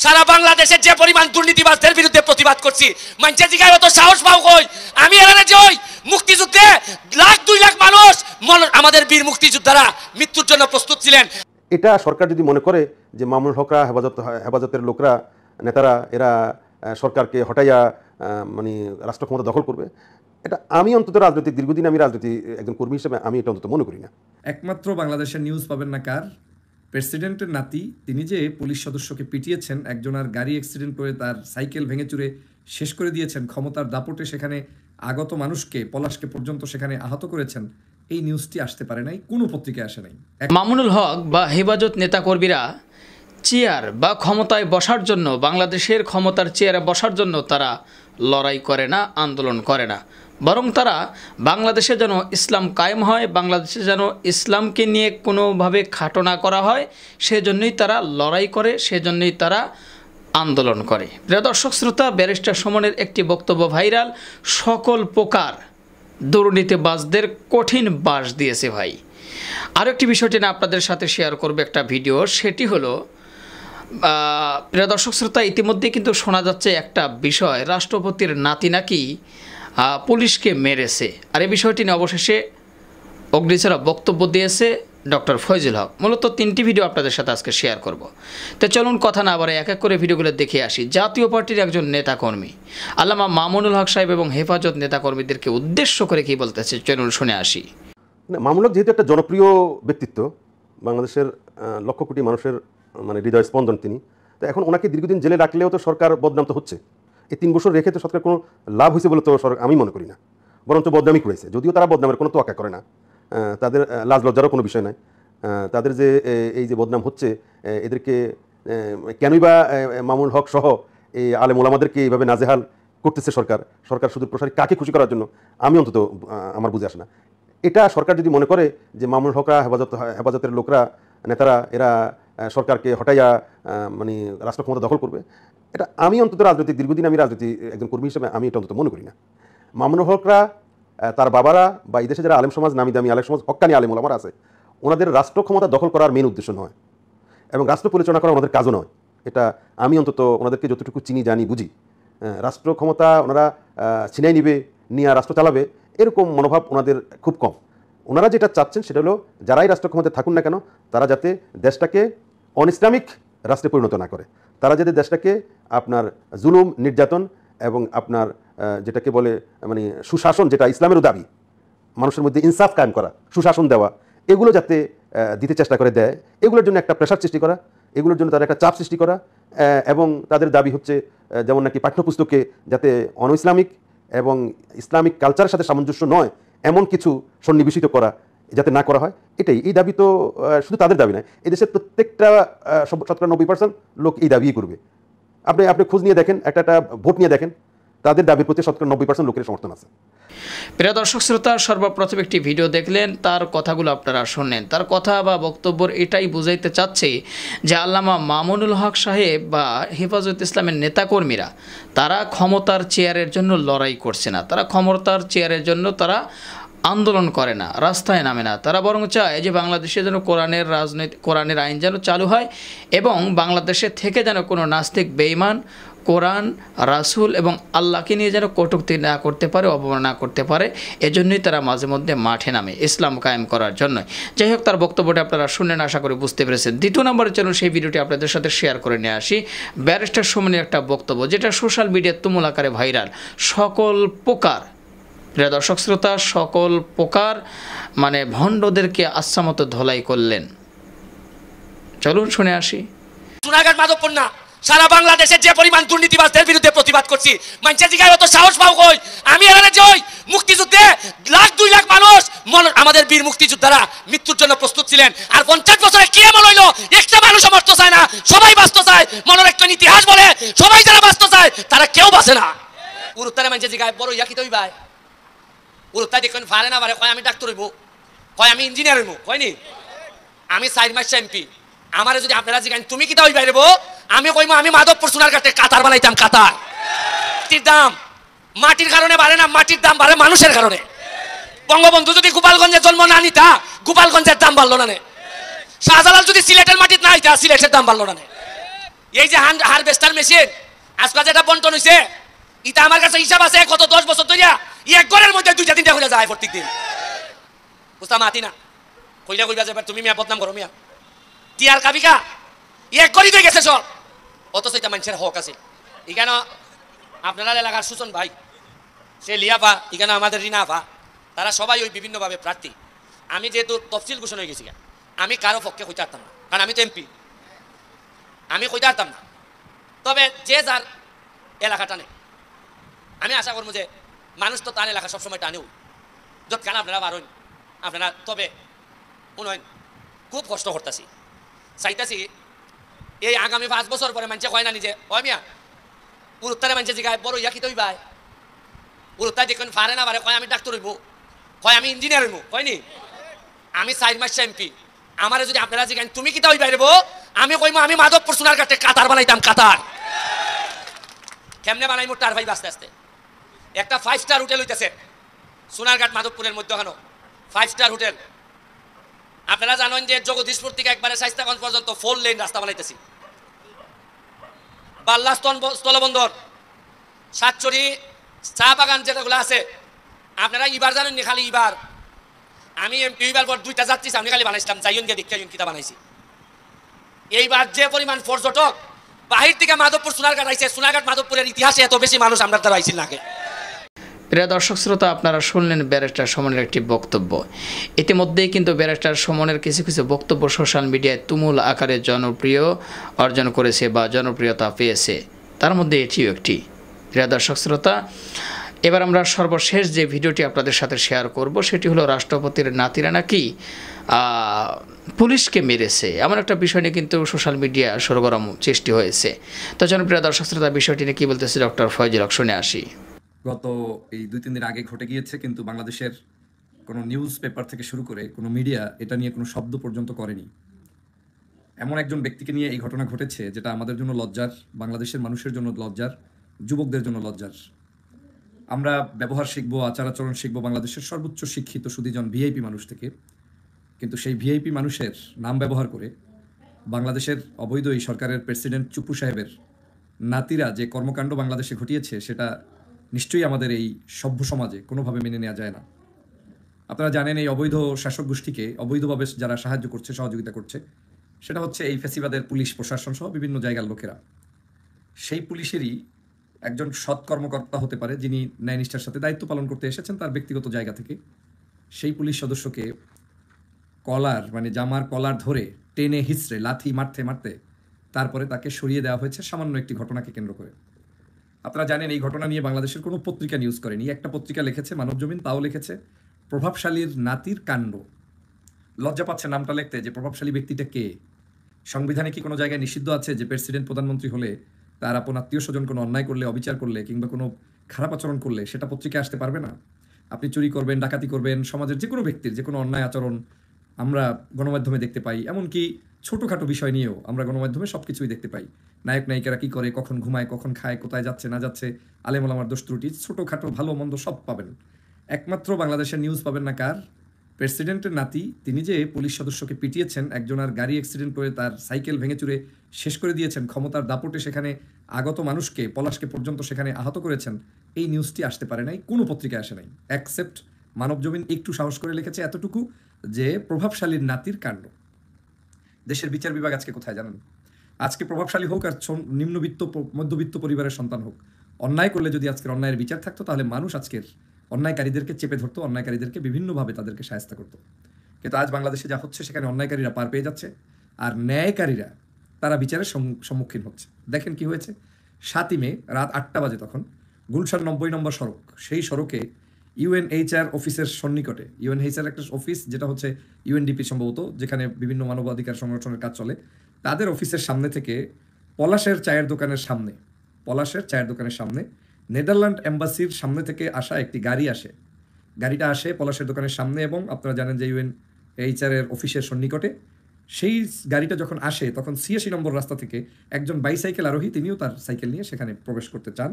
সারা বাংলাদেশে যে পরিমাণ দুর্নীতিবাজদের বিরুদ্ধে প্রতিবাদ করছি, মানুষের জিগায় অত সাহস পাও কই? আমি এখানে যে ওই মুক্তিযুদ্ধে লাখ 2 লাখ মানুষ আমাদের বীর মুক্তিযোদ্ধারা মৃত্যুর জন্য প্রস্তুত ছিলেন। এটা সরকার যদি মনে করে যে মামুনুল হকরা হেফাজতের লোকরা নেতারা এরা সরকারকে হটাইয়া মানে রাষ্ট্র ক্ষমতা দখল করবে, এটা আমি অন্তত রাজনৈতিক দীর্ঘদিন আমি রাজনীতি একজন কর্মী হিসেবে আমি এটা অন্তত মনে করি না। একমাত্র বাংলাদেশের নিউজ পাবেন না কার? প্রেসিডেন্টের নাতি, তিনি যে পুলিশ সদস্যকে পিটিয়েছেন, একজনের গাড়ি অ্যাক্সিডেন্ট করে তার সাইকেল ভেঙে চুরে শেষ করে দিয়েছেন, ক্ষমতার দাপটে সেখানে আগত মানুষকে, পলাশকে পর্যন্ত সেখানে আহত করেছেন, এই নিউজটি আসতে পারে নাই, কোনো পত্রিকায় আসে নাই। মামুনুল হক বা হেফাজত নেতাকর্মীরা চেয়ার বা ক্ষমতায় বসার জন্য, বাংলাদেশের ক্ষমতার চেয়ারে বসার জন্য তারা লড়াই করে না, আন্দোলন করে না, বরং তারা বাংলাদেশে যেন ইসলাম কায়েম হয়, বাংলাদেশে যেন ইসলামকে নিয়ে কোনোভাবে খাটো না করা হয়, সেজন্যই তারা লড়াই করে, সেজন্যই তারা আন্দোলন করে। প্রিয় দর্শক শ্রোতা, ব্যারিস্টার সুমনের একটি বক্তব্য ভাইরাল, সকল প্রকার দুর্নীতিবাজদের কঠিন বাস দিয়েছে ভাই। আরও একটি বিষয়টি না আপনাদের সাথে শেয়ার করব, একটা ভিডিও, সেটি হলো প্রিয় দর্শক শ্রোতা, ইতিমধ্যে কিন্তু শোনা যাচ্ছে একটা বিষয়, রাষ্ট্রপতির নাতি নাকি পুলিশকে মেরেছে। আর এই বিষয়টি নিয়ে অবশেষে অগ্নিছড়া বক্তব্য দিয়েছে ডক্টর ফয়জুল হক। মূলত 3টি ভিডিও আপনাদের সাথে আজকে শেয়ার করব। তো চলুন কথা না বাড়াই এক এক করে ভিডিওগুলো দেখে আসি। জাতীয় পার্টির একজন নেতাকর্মী আল্লামা মামুনুল হক সাহেব এবং হেফাজত নেতাকর্মীদেরকে উদ্দেশ্য করে কি বলতেছে, চলুন শুনে আসি। মামুনুল হক যেহেতু একটা জনপ্রিয় ব্যক্তিত্ব, বাংলাদেশের লক্ষ কোটি মানুষের মানে হৃদয় স্পন্দন তিনি, তো এখন ওনাকে দীর্ঘদিন জেলে রাখলেও তো সরকার বদনাম তো হচ্ছে। এই 3 বছর রেখে তো সরকার কোনো লাভ হয়েছে বলে তো আমি মনে করি না, বরঞ্চ বদনামই করেছে। যদিও তারা বদনামের কোনো তোয়াক্কা করে না, তাদের লাজ লজ্জারও কোনো বিষয় নাই। তাদের যে এই যে বদনাম হচ্ছে, এদেরকে কেনই বা মামুনুল হক সহ এই আলেম ওলামাদেরকে এইভাবে নাজেহাল করতেছে সরকার শুধু প্রসারী কাকে খুশি করার জন্য, আমি অন্তত আমার বুঝে আসে না। এটা সরকার যদি মনে করে যে মামুনুল হকরা হেফাজতের লোকরা নেতারা এরা সরকারকে হটাইয়া মানে রাষ্ট্র ক্ষমতা দখল করবে, এটা আমি অন্তত রাজনৈতিক দীর্ঘদিন আমি রাজনীতি একজন কর্মী হিসেবে আমি এটা অন্তত মনে করি না। মামুনুল হকরা, তার বাবারা বা এই দেশে যারা আলেম সমাজ, নামি দামি আলেম সমাজ, হক্কানি আলেম ওলামারা আছে, ওনাদের রাষ্ট্র ক্ষমতা দখল করার মেন উদ্দেশ্য নয় এবং রাষ্ট্র পরিচালনা করা ওনাদের কাজও নয়। এটা আমি অন্তত ওনাদেরকে যতটুকু চিনি, জানি, বুঝি, রাষ্ট্র ক্ষমতা ওনারা ছিনাই নিবে, নিয়ে রাষ্ট্র চালাবে, এরকম মনোভাব ওনাদের খুব কম। ওনারা যেটা চাচ্ছেন সেটা হলো যারাই রাষ্ট্র ক্ষমতায় থাকুন না কেন, তারা যাতে দেশটাকে অন ইসলামিক রাষ্ট্রে পরিণত না করে, তারা যাতে দেশটাকে আপনার জুলুম, নির্যাতন এবং আপনার যেটাকে বলে মানে সুশাসন, যেটা ইসলামেরও দাবি, মানুষের মধ্যে ইনসাফ কায়েম করা, সুশাসন দেওয়া, এগুলো যাতে দিতে চেষ্টা করে দেয়, এগুলোর জন্য একটা প্রেশার সৃষ্টি করা, এগুলোর জন্য তাদের একটা চাপ সৃষ্টি করা, এবং তাদের দাবি হচ্ছে যেমন নাকি পাঠ্যপুস্তকে যাতে অন ইসলামিক এবং ইসলামিক কালচারের সাথে সামঞ্জস্য নয় এমন কিছু সন্নিবেশিত করা যাতে না করা হয়, এটাই এই দাবি। তো শুধু তাদের দাবি নয়, এই দেশের প্রত্যেকটা 90% লোক এই দাবিই করবে। আপনি খোঁজ নিয়ে দেখেন, একটা ভোট নিয়ে দেখেন, তাদের দাবির প্রতি 90% লোকের সমর্থন আছে। প্রিয় দর্শক শ্রোতা, সর্বপ্রথম একটি ভিডিও দেখলেন, তার কথাগুলো আপনারা শুনলেন। তার কথা বা বক্তব্য এটাই বুঝাইতে চাচ্ছে যে আল্লামা মামুনুল হক সাহেব বা হেফাজত ইসলামের নেতাকর্মীরা তারা ক্ষমতার চেয়ারের জন্য লড়াই করছে না, তারা ক্ষমতার চেয়ারের জন্য তারা আন্দোলন করে না, রাস্তায় নামে না, তারা বরং চায় যে বাংলাদেশে যেন কোরআনের আইন যেন চালু হয় এবং বাংলাদেশে থেকে যেন কোনো নাস্তিক, বেঈমান কোরআন, রাসূল এবং আল্লাহকে নিয়ে যেন কটূক্তি না করতে পারে, অবমাননা না করতে পারে, এজন্যই তারা মাঝে মধ্যে মাঠে নামে ইসলাম কায়েম করার জন্য। যাই হোক, তার বক্তব্যটা আপনারা শুনেন, আশা করি বুঝতে পেরেছেন। দ্বিতীয় নম্বরে চলুন সেই ভিডিওটি আপনাদের সাথে শেয়ার করে নিয়ে আসি। ব্যারিস্টার সুমনের একটা বক্তব্য, যেটা সোশ্যাল মিডিয়ায় তুমুল আকারে ভাইরাল। সকল প্রকার, প্রিয় দর্শক শ্রোতা, সকল প্রকার মানে ভণ্ডদেরকে আচ্ছামতো ধলাই করলেন। চলুন শুনে আসি। সোনারঘাট মাধবপুর না, সারা বাংলাদেশে যে পরিমাণ দুর্নীতিবাজদের বিরুদ্ধে প্রতিবাদ করছি, মানুষের জিগায় অত সাহস পাও কই? আমি এখানে যে ওই মুক্তিযুদ্ধে লাখ 2 লাখ মানুষ আমাদের বীর মুক্তিযোদ্ধারা মৃত্যুর জন্য প্রস্তুত ছিলেন। আর 50 বছরে কি এমন হইলো, একটা মানুষ মরতে চায় না, সবাই বাঁচতে চায়। মনের একটা ইতিহাস বলে সবাই যারা বাঁচতে চায় তারা কেউ বাঁচে না। উরুত্তারে মানুষের জিগায় বড় ইয়া কি তৈরি ভাই, উরুত্তায় দেখুন ফারে না পারে, কয় আমি ডাক্তার হইব, কয় আমি ইঞ্জিনিয়ার হইব, কয়নি আমি 4 মাস এমপি। আমারে যদি আপনারা জিগান তুমি কি তাই বাইরেব, আমি কইমু আমি মাধবপুর সোনারঘাটে কাতার বানাইতাম। কাতার মাটির দাম মাটির কারণে বাড়ে না, মাটির দাম বাড়ে মানুষের কারণে। বঙ্গবন্ধু যদি গোপালগঞ্জে জন্ম না নিতা, গোপালগঞ্জের দাম বাড়লো না। শাহজালাল যদি সিলেটের মাটিতে না আইতা, সিলেটের দাম বাড়লো না। এই যে হারভেস্টার মেশিন আজকাল যেটা বন্টন হয়েছে, এটা আমার কাছে হিসাব আছে কত 10 বছর ধরে এক ঘরের মধ্যে 2-3টা করে যায় প্রত্যেকদিন। বুঝতা মাতি না কইলা কইবা যাবে তুমি মিয়া বদনাম করো মিয়া টিয়ার কাবিকা এক করি দিয়ে গেছে সব, অথচ এটা মানুষের হক আছে। এখানে আপনারা এলাকার সুজন ভাই, সে লিয়াপা, এখানে আমাদের রিনাফা, তারা সবাই ওই বিভিন্নভাবে প্রার্থী। আমি যেহেতু তফসিল ঘোষণা হয়ে গেছি, আমি কারো পক্ষে কইতে পারতাম না, কারণ আমি তো এমপি, আমি কইতে পারতাম না। তবে যে যার এলাকা টানে, আমি আশা করবো যে মানুষ তো তার এলাকা সবসময় টানেও, যৎখানে আপনারা পারেন আপনারা। তবে উন্নয়ন খুব কষ্ট করতেছি, চাইতেছি এই আগামী 5 বছর পরে মানুষে কয় না নিজে ওই মিয়া উত্তরে মানুষে জিগায় বড় ইয়া কি তৈ ভাই উত্তর দেখুন পারে না পারে, কয় আমি ডাক্তার হইব, কয় আমি ইঞ্জিনিয়ার হইব, কয়নি আমি 4 মাস এমপি। আমার যদি আপনারা জিগান তুমি কি তৈ বাইরেব, আমি কইম আমি মাধবপুর সোনার কাটে কাতার বানাইতাম, কাতার কেমনে বানাইমু টার ভাই আস্তে আস্তে। একটা 5 স্টার হোটেল হইতেছে সোনারঘাট মাধবপুরের মধ্যখানো 5 স্টার হোটেল। আপনারা জানেন যে জগদীশপুর থেকে একবারে শাইস্তাগঞ্জ পর্যন্ত 4 লেন রাস্তা বানাইতেছি। বাল্লা স্থলবন্দর, সাতচুরি চা বাগান যেটাগুলো আছে, আপনারা এবার জানেন নি, খালি এবার আমি এমপি হইবার পর 2টা যাত্রী আমি খালি বানাইছিলাম, যাইন গিয়ে দেখতে কিতা বানাইছি। এইবার যে পরিমাণ পর্যটক বাহির থেকে মাধবপুর সোনারঘাট আইছে, সোনারঘাট মাধবপুরের ইতিহাসে এত বেশি মানুষ আমরা দ্বারা আইছিল নাকি। প্রিয় দর্শক শ্রোতা, আপনারা শুনলেন ব্যারিস্টার সুমনের একটি বক্তব্য। ইতিমধ্যেই কিন্তু ব্যারিস্টার সুমনের কিছু কিছু বক্তব্য সোশ্যাল মিডিয়ায় তুমুল আকারে জনপ্রিয় অর্জন করেছে বা জনপ্রিয়তা পেয়েছে, তার মধ্যে এটিও একটি। প্রিয় দর্শক শ্রোতা, এবার আমরা সর্বশেষ যে ভিডিওটি আপনাদের সাথে শেয়ার করব সেটি হলো রাষ্ট্রপতির নাতিরা নাকি পুলিশকে মেরেছে, এমন একটা বিষয় নিয়ে কিন্তু সোশ্যাল মিডিয়া সরগরম সৃষ্টি হয়েছে। তো জনপ্রিয় দর্শক শ্রোতা, বিষয়টি নিয়ে কী বলতেছে ডক্টর ফয়জুল হক, শুনে আসি। গত এই 2-3 দিন আগে ঘটে গিয়েছে, কিন্তু বাংলাদেশের কোনো নিউজ পেপার থেকে শুরু করে কোনো মিডিয়া এটা নিয়ে কোনো শব্দ পর্যন্ত করেনি। এমন একজন ব্যক্তিকে নিয়ে এই ঘটনা ঘটেছে যেটা আমাদের জন্য লজ্জার, বাংলাদেশের মানুষের জন্য লজ্জার, যুবকদের জন্য লজ্জার। আমরা ব্যবহার শিখবো, আচার আচরণ শিখবো বাংলাদেশের সর্বোচ্চ শিক্ষিত সুদীজন ভিআইপি মানুষ থেকে, কিন্তু সেই ভিআইপি মানুষের নাম ব্যবহার করে বাংলাদেশের অবৈধ এই সরকারের প্রেসিডেন্ট চুপ্পু সাহেবের নাতিরা যে কর্মকাণ্ড বাংলাদেশে ঘটিয়েছে সেটা নিশ্চয়ই আমাদের এই সভ্য সমাজে কোনোভাবে মেনে নেওয়া যায় না। আপনারা জানেন এই অবৈধ শাসক গোষ্ঠীকে অবৈধভাবে যারা সাহায্য করছে, সহযোগিতা করছে, সেটা হচ্ছে এই ফ্যাসিবাদের পুলিশ প্রশাসন সহ বিভিন্ন জায়গার লোকেরা। সেই পুলিশেরই একজন সৎ কর্মকর্তা হতে পারে যিনি ন্যায়নিষ্ঠার সাথে দায়িত্ব পালন করতে এসেছেন তার ব্যক্তিগত জায়গা থেকে, সেই পুলিশ সদস্যকে কলার মানে জামার কলার ধরে টেনে হিচড়ে লাথি মারতে মারতে তারপরে তাকে সরিয়ে দেওয়া হয়েছে সামান্য একটি ঘটনাকে কেন্দ্র করে। আপনারা জানেন এই ঘটনা নিয়ে বাংলাদেশের কোনো পত্রিকা নিউজ করেনি। একটা পত্রিকা লিখেছে মানবজমিন, তাও লিখেছে প্রভাবশালীর নাতির কাণ্ড। লজ্জা পাচ্ছে নামটা লিখতে যে প্রভাবশালী ব্যক্তিটা কে। সংবিধানে কি কোনো জায়গায় নিষিদ্ধ আছে যে প্রেসিডেন্ট প্রধানমন্ত্রী হলে তার আপন আত্মীয় স্বজন কোনো অন্যায় করলে, অবিচার করলে কিংবা কোনো খারাপ আচরণ করলে সেটা পত্রিকায় আসতে পারবে না? আপনি চুরি করবেন, ডাকাতি করবেন, সমাজের যে কোনো ব্যক্তির যে কোনো অন্যায় আচরণ আমরা গণমাধ্যমে দেখতে পাই। এমনকি ছোটোখাটো বিষয় নিয়েও আমরা গণমাধ্যমে সব কিছুই দেখতে পাই। নায়ক নায়িকারা কী করে, কখন ঘুমায়, কখন খায়, কোথায় যাচ্ছে না যাচ্ছে, আলেম ওলামার দোষ ত্রুটি, ছোটোখাটো ভালো মন্দ সব পাবেন। একমাত্র বাংলাদেশের নিউজ পাবেন না কার? প্রেসিডেন্টের নাতি, তিনি যে পুলিশ সদস্যকে পিটিয়েছেন, একজনের গাড়ি অ্যাক্সিডেন্ট করে তার সাইকেল ভেঙে চুরে শেষ করে দিয়েছেন, ক্ষমতার দাপটে সেখানে আগত মানুষকে, পলাশকে পর্যন্ত সেখানে আহত করেছেন, এই নিউজটি আসতে পারে নাই, কোনো পত্রিকায় আসে নাই, অ্যাকসেপ্ট মানবজমিন একটু সাহস করে লিখেছে এতটুকু যে প্রভাবশালীর নাতির কাণ্ড। দেশের বিচার বিভাগ আজকে কোথায় জানেন? আজকে প্রভাবশালী হোক আর নিম্নবিত্ত মধ্যবিত্ত পরিবারের সন্তান হোক, অন্যায় করলে যদি আজকের অন্যায়ের বিচার থাকতো তাহলে মানুষ আজকের অন্যায়কারীদেরকে চেপে ধরতো, অন্যায়কারীদেরকে বিভিন্নভাবে তাদেরকে শায়েস্তা করতো। কিন্তু আজ বাংলাদেশে যা হচ্ছে সেখানে অন্যায়কারীরা পার পেয়ে যাচ্ছে আর ন্যায়কারীরা তারা বিচারের সম্মুখীন হচ্ছে। দেখেন কি হয়েছে, 7ই মে রাত 8টা বাজে তখন গুলশান 90 নম্বর সড়ক, সেই সড়কে ইউএনএইচআর অফিসের সন্নিকটে, ইউএনএইচআর একটা অফিস যেটা হচ্ছে ইউএনডিপি সম্ভবত, যেখানে বিভিন্ন মানবাধিকার সংগঠনের কাজ চলে, তাদের অফিসের সামনে থেকে পলাশের চায়ের দোকানের সামনে নেদারল্যান্ড এম্বাসির সামনে থেকে আসা একটি গাড়ি আসে। গাড়িটা আসে পলাশের দোকানের সামনে এবং আপনারা জানেন যে ইউএনএইচআর এর অফিসের সন্নিকটে। সেই গাড়িটা যখন আসে তখন 86 নম্বর রাস্তা থেকে একজন বাইসাইকেল আরোহী, তিনিও তার সাইকেল নিয়ে সেখানে প্রবেশ করতে চান।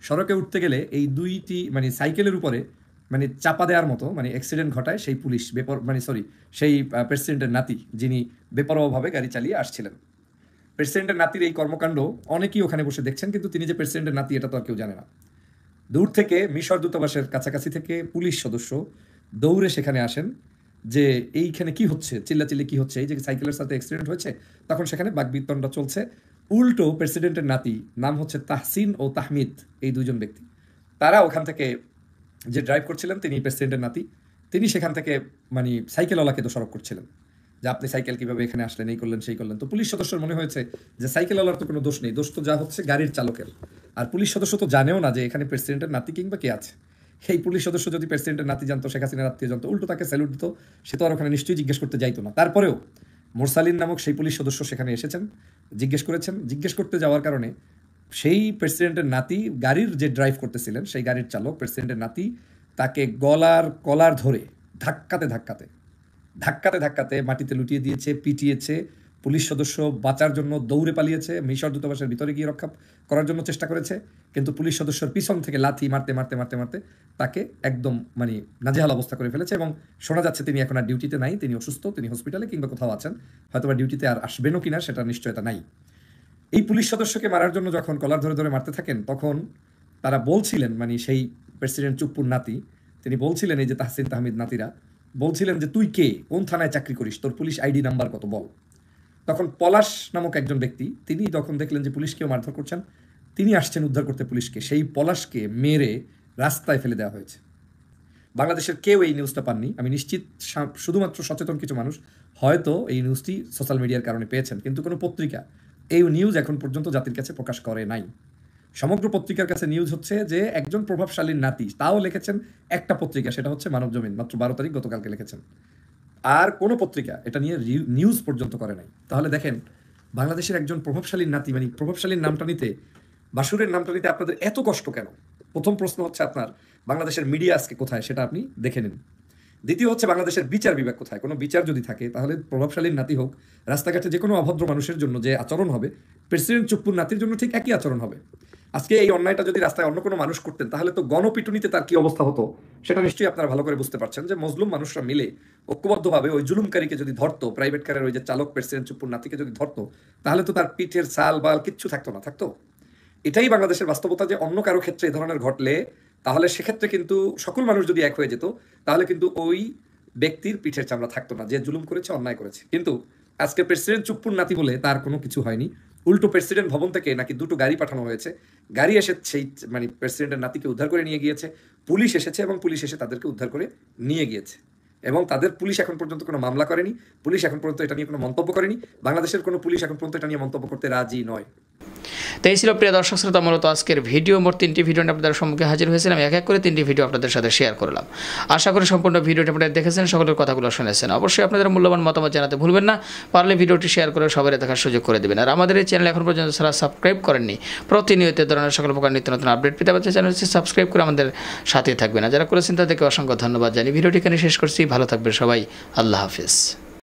সড়কে উঠতে গেলে এই দুইটি সাইকেলের উপরে চাপা দেওয়ার মতো অ্যাক্সিডেন্ট ঘটায় সেই পুলিশ সেই প্রেসিডেন্টের নাতি, যিনি বেপরোয়াভাবে গাড়ি চালিয়ে আসছিলেন। প্রেসিডেন্টের নাতির এই কর্মকাণ্ড অনেকেই ওখানে বসে দেখছেন, কিন্তু তিনি যে প্রেসিডেন্টের নাতি এটা তো আর কেউ জানে না। দূর থেকে মিশর দূতাবাসের কাছাকাছি থেকে পুলিশ সদস্য দৌড়ে সেখানে আসেন যে এইখানে কি হচ্ছে, চিল্লাচিল্লি কি হচ্ছে, এই যে সাইকেলের সাথে অ্যাক্সিডেন্ট হয়েছে। তখন সেখানে বাকবিতণ্ডা চলছে। উল্টো প্রেসিডেন্টের নাতি, নাম হচ্ছে তাহসিন ও তাহমিদ, এই দুজন ব্যক্তি, তারা ওখান থেকে, যে ড্রাইভ করছিলেন তিনি প্রেসিডেন্টের নাতি, তিনি সেখান থেকে মানে সাইকেলওয়ালাকে দোষারোপ করছিলেন যে আপনি সাইকেল কিভাবে এখানে আসলেন, এই করলেন সেই করলেন। তো পুলিশ সদস্যের মনে হয়েছে যে সাইকেলওয়ালার তো কোনো দোষ নেই, দোষ তো যা হচ্ছে গাড়ির চালকের। আর পুলিশ সদস্য তো জানেও না যে এখানে প্রেসিডেন্টের নাতি কিংবা কে আছে। সেই পুলিশ সদস্য যদি প্রেসিডেন্টের নাতি জানতো, শেখ হাসিনার আত্মীয় জানতো, উল্টো তাকে স্যালুট দিত, সে তো আর ওখানে নিশ্চয়ই জিজ্ঞেস করতে যাইতো না। তারপরেও মোরসালিন নামক সেই পুলিশ সদস্য সেখানে এসেছেন, জিজ্ঞেস করেছেন। জিজ্ঞেস করতে যাওয়ার কারণে সেই প্রেসিডেন্টের নাতি, গাড়ির যে ড্রাইভ করতেছিলেন সেই গাড়ির চালক প্রেসিডেন্টের নাতি, তাকে কলার ধরে ধাক্কাতে ধাক্কাতে মাটিতে লুটিয়ে দিয়েছে, পিটিয়েছে। পুলিশ সদস্য বাঁচার জন্য দৌড়ে পালিয়েছে, মিশর দূতাবাসের ভিতরে গিয়ে রক্ষা করার জন্য চেষ্টা করেছে, কিন্তু পুলিশ সদস্যর পিছন থেকে লাথি মারতে তাকে একদম মানে নাজেহাল অবস্থা করে ফেলেছে। এবং শোনা যাচ্ছে তিনি এখন আর ডিউটিতে নাই, তিনি অসুস্থ, তিনি হসপিটালে কিংবা কোথাও আছেন, হয়তোবা ডিউটিতে আর আসবেনও কিনা সেটা নিশ্চয়তা নাই। এই পুলিশ সদস্যকে মারার জন্য যখন কলার ধরে মারতে থাকেন, তখন তারা বলছিলেন, মানে সেই প্রেসিডেন্ট চুপ্পুর নাতি, তিনি বলছিলেন, এই যে তাহসিন তাহমিদ নাতিরা বলছিলেন যে তুই কে, কোন থানায় চাকরি করিস, তোর পুলিশ আইডি নাম্বার কত বল। তখন পলাশ নামক একজন ব্যক্তি, তিনি যখন দেখলেন যে পুলিশকেও মারধর করছেন, তিনি আসছেন উদ্ধার করতে পুলিশকে। সেই পলাশকে মেরে রাস্তায় ফেলে দেওয়া হয়েছে। বাংলাদেশের কেউ এই নিউজটা পাননি, আমি নিশ্চিত। শুধুমাত্র সচেতন কিছু মানুষ হয়তো এই নিউজটি সোশ্যাল মিডিয়ার কারণে পেয়েছেন, কিন্তু কোনো পত্রিকা এই নিউজ এখন পর্যন্ত জাতির কাছে প্রকাশ করে নাই। সমগ্র পত্রিকার কাছে নিউজ হচ্ছে যে একজন প্রভাবশালীর নাতি, তাও লিখেছেন একটা পত্রিকা, সেটা হচ্ছে মানবজমিন, মাত্র 12 তারিখ গতকালকে লিখেছেন। আর কোনো পত্রিকা এটা নিয়ে নিউজ পর্যন্ত করে নাই। তাহলে দেখেন, বাংলাদেশের একজন প্রভাবশালীর নাতি, মানে প্রভাবশালীর নামটা নিতে, বাসুরের নামটা নিতে আপনাদের এত কষ্ট কেন? প্রথম প্রশ্ন হচ্ছে আপনার বাংলাদেশের মিডিয়া আজকে কোথায়, সেটা আপনি দেখে নিন। দ্বিতীয় হচ্ছে বাংলাদেশের বিচার বিভাগ কোথায়? কোনো বিচার যদি থাকে তাহলে প্রভাবশালীর নাতি হোক, রাস্তাঘাটে যে কোনো অভদ্র মানুষের জন্য যে আচরণ হবে, প্রেসিডেন্ট চুপ্পুর নাতির জন্য ঠিক একই আচরণ হবে। আজকে এই অন্যায়টা যদি রাস্তায় অন্য কোনো মানুষ করতেন, তাহলে তো গণপিটুনিতে তার কি অবস্থা হতো সেটা নিশ্চয়ই আপনারা ভালো করে বুঝতে পারছেন। যে মজলুম মানুষরা মিলে ঐক্যবদ্ধভাবে ওই জুলুমকারীকে যদি ধরতো, প্রাইভেট কারের ওই যে চালক প্রেসিডেন্ট চুপ্পুর নাতিকে যদি ধরতো, তাহলে তো তার পিঠের ছাল বাল কিচ্ছু থাকতো। এটাই বাংলাদেশের বাস্তবতা, যে অন্য কারো ক্ষেত্রে এ ধরনের ঘটলে তাহলে সেক্ষেত্রে কিন্তু সকল মানুষ যদি এক হয়ে যেত, তাহলে কিন্তু ওই ব্যক্তির পিঠের চামড়া থাকতো না, যে জুলুম করেছে, অন্যায় করেছে। কিন্তু আজকে প্রেসিডেন্ট চুপ্পুর নাতি বলে তার কোনো কিছু হয়নি। উল্টো প্রেসিডেন্ট ভবন থেকে নাকি 2টো গাড়ি পাঠানো হয়েছে, গাড়ি এসে সেই মানে প্রেসিডেন্টের নাতিকে উদ্ধার করে নিয়ে গিয়েছে, পুলিশ এসেছে এবং পুলিশ এসে তাদেরকে উদ্ধার করে নিয়ে গিয়েছে। এবং তাদের পুলিশ এখন পর্যন্ত কোনো মামলা করেনি, পুলিশ এখন পর্যন্ত এটা নিয়ে কোনো মন্তব্য করেনি। বাংলাদেশের কোনো পুলিশ এখন পর্যন্ত এটা নিয়ে মন্তব্য করতে রাজি নয়। তো এই ছিল প্রিয় দর্শক শ্রোতা মূলত আজকের ভিডিও। মোট 3টি ভিডিও আপনাদের সম্মুখে হাজির হয়েছিলাম, এক এক করে 3টি ভিডিও আপনাদের সাথে শেয়ার করলাম। আশা করি সম্পূর্ণ ভিডিওটি আপনারা দেখেছেন, সকলের কথাগুলো শুনেছেন। অবশ্যই আপনাদের মূল্যবান মতামত জানাতে ভুলবেন না, পারলে ভিডিওটি শেয়ার করে সবাই দেখার সুযোগ করে দেবেন। আর আমাদের এই চ্যানেল এখন পর্যন্ত যারা সাবস্ক্রাইব করেননি, প্রতিনিয়ত ধরনের সকল প্রকার নিত্য নতুন আপডেট পেতে পারছে, চ্যানেলটি সাবস্ক্রাইব করে আমাদের সাথে থাকবেন। আর যারা করেছেন তাদেরকে অসংখ্য ধন্যবাদ জানি। ভিডিওটি এখানে শেষ করছি, ভালো থাকবেন সবাই, আল্লাহ হাফিজ।